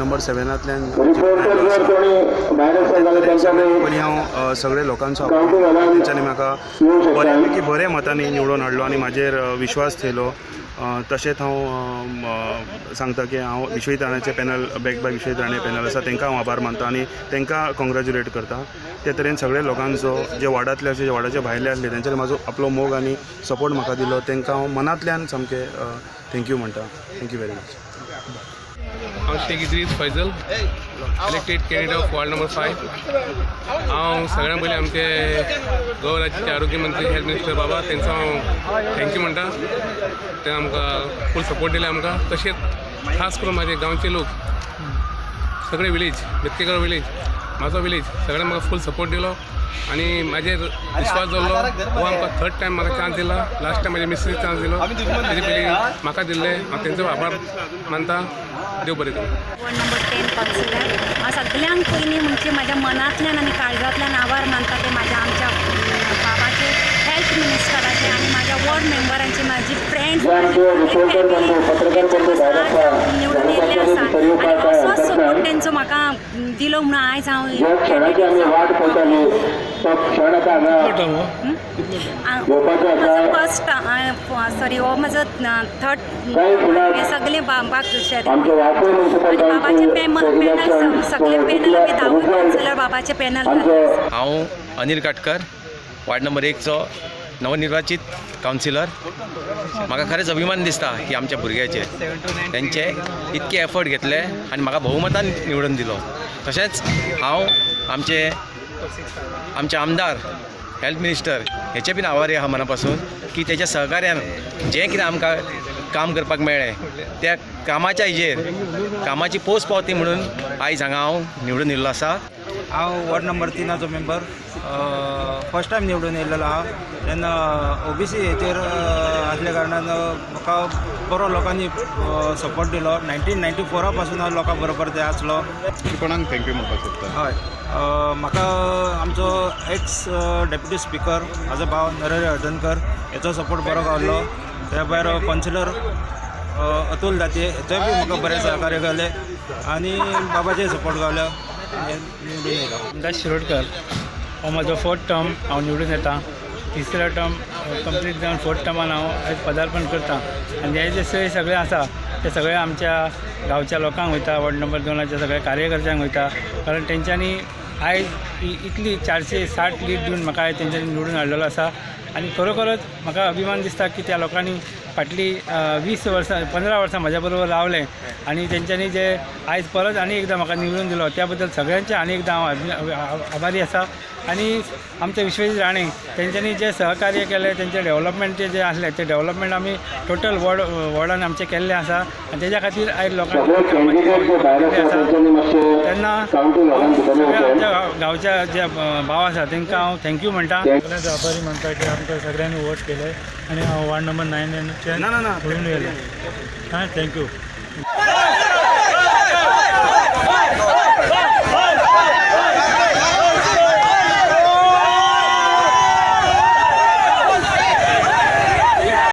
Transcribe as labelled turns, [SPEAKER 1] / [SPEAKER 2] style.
[SPEAKER 1] Number 7तल्यान पयलीं हांव सगळे लोकांचो आभार मानता। तेंच्यांनी म्हाका बऱ्यापैकी बरे मतांनी निवडून हाडलो आनी म्हाजेर विश्वास थेयलो। तशेंच हांव सांगता की हांव विश्वजीत राणेचे panel back by Vishwajit Rane panel आसा तांकां हांव आभार मानता आनी तांकां कॉंग्रॅच्युलेट करता। ते तरेन सगळे लोकांचो जे वार्डांतले अशे जे वार्डाचे भायले आसले तेंच्यांनी म्हाजो आपलो मोग आनी सपोर्ट म्हाका दिलो, तांकां हांव मनांतल्यान सामकें थँक्यू म्हणटा। Thank you very much.
[SPEAKER 2] हांव Shaikh Idris Faisal, elected candidate of ward number 5। हांव सगळ्यां पयलीं आमचे गोवा राज्याचे आरोग्य मंत्री हेल्थ मिनिस्टर बाबा तांचो हांव थँक्यू म्हणटा। ते आमकां फूल सपोर्ट दिले आमकां। तशेंच खास करून म्हाजे गांवचे लोक सगळे विलेज बेतकेकर विलेज म्हाजो विलेज सगळ्यांनी म्हाका फूल सपोर्ट दिलो आनी म्हाजेर विश्वास दवरलो। हो आमकां 3rd टायम म्हाका चान्स दिला। लास्ट टायम म्हाज्या मिसेस चान्स दिलो, तेजे पयलीं म्हाका दिल्ले। हांव तेंचो आभार मानता। देव बरें करूं।
[SPEAKER 3] वॉर्ड नंबर 10 कावन्सिलर हांव सगळ्यांक पयलीं म्हणजे म्हाज्या मनांतल्यान आनी काळजांतल्यान आभार मानता ते म्हाज्या आमच्या बाबाचे हेल्थ मिनिस्टराचे आनी म्हाज्या वॉर्ड मेंबरांचे म्हाजी फ्रेंड्स निवडून येयल्ले आसा आनी असोच सपोर्ट तेंचो म्हाका दिलो म्हणून आयज हांव फर्स्ट सॉरी हो म्हाजो 3rd हे सगळे बाबाक बाबाचे पॅनल सगळे पॅनल आमी 10 कावन्सिलर बाबाचे पॅनल।
[SPEAKER 4] हांव अनिल काटकर, वार्ड नंबर 1चो नवनिर्वाचित कावन्सिलर। म्हाका खरेंच अभिमान दिसता की आमच्या भुरग्याचे तेंचे इतके एफर्ट घेतले आनी म्हाका बहुमतान निवडून दिलो। तशेंच हांव आमचे आमदार हेल्थ मिनिस्टर हेचे बीन आभारी आहा मना पासून की तेच्या सहकार्यान जें कितें आमकां काम करपाक मेळ्ळें त्या कामाच्या हेजेर कामाची पोस्ट पावती म्हणून आयज हांगा हांव निवडून येयल्लो आसा।
[SPEAKER 5] हांव वॉर्ड नंबर 3चो मेंबर फर्स्ट टायम निवडून येयल्लो आहा। तेन्ना OBC हेचेर आसल्या कारणान म्हाका बरो लोकांनी सपोर्ट दिलो। 1994 पासून हांव लोकां बरोबर ते आसलो।
[SPEAKER 6] कोणाक थँक्यू म्हणपाक सोदता?
[SPEAKER 5] हय, म्हाका आमचो एक्स डेप्युटी स्पीकर म्हाजो भाव नरहरी हळदणकर हेचो सपोर्ट बरो गावलो। त्या भायर कावन्सिलर अतुल दाते हेचोय बी म्हाका बरें सहकार्य केलें आनी बाबाचेय सपोर्ट गावलो। निवडून येयलो
[SPEAKER 7] रामदास शिरोडकर हो म्हाजो 4th टर्म हांव निवडून येता। 3रा टर्म कंप्लीट जावन 4th टर्मान हांव आयज पदार्पण करता आनी हे जे सगळे आसा ते सगळे आमच्या गांवच्या लोकांक वयता, वॉर्ड नंबर 2च्या सगळ्या कार्यकर्त्यांक वयता। कारण तेंच्यांनी आयज इतली 460 लीड दिवन म्हाका आयज तेंच्यांनी निवडून हाडलेलो आसा आनी खरोखरच म्हाका अभिमान दिसता की त्या लोकांनी फाटली 15 वर्सां म्हाज्या बरोबर रावले आनी तेंच्यांनी जे आयज परत आनी एकदां म्हाका निवडून दिलो त्या बद्दल सगळ्यांचे आनी एकदां हांव आभारी आसा। आनी आमचे विश्वजीत राणे तेंच्यांनी जे सहकार्य केले तेंचे डेव्हलपमेंटचे जे आसले ते डेव्हलपमेंट आमी टोटल वॉर्डान आमचे केल्ले आसा आनी तेज्या खातीर आयज लोकांक आसा। तेन्ना सगळ्या आमच्या गांवच्या जे भाव आसा तांकां हांव थँक्यू म्हणटा।
[SPEAKER 8] सगळ्यांचो आभारी म्हणटा की आमकां सगळ्यांनी वोट केले आनी हांव वॉर्ड नंबर 9 निवडून येयलें। थँक्यू।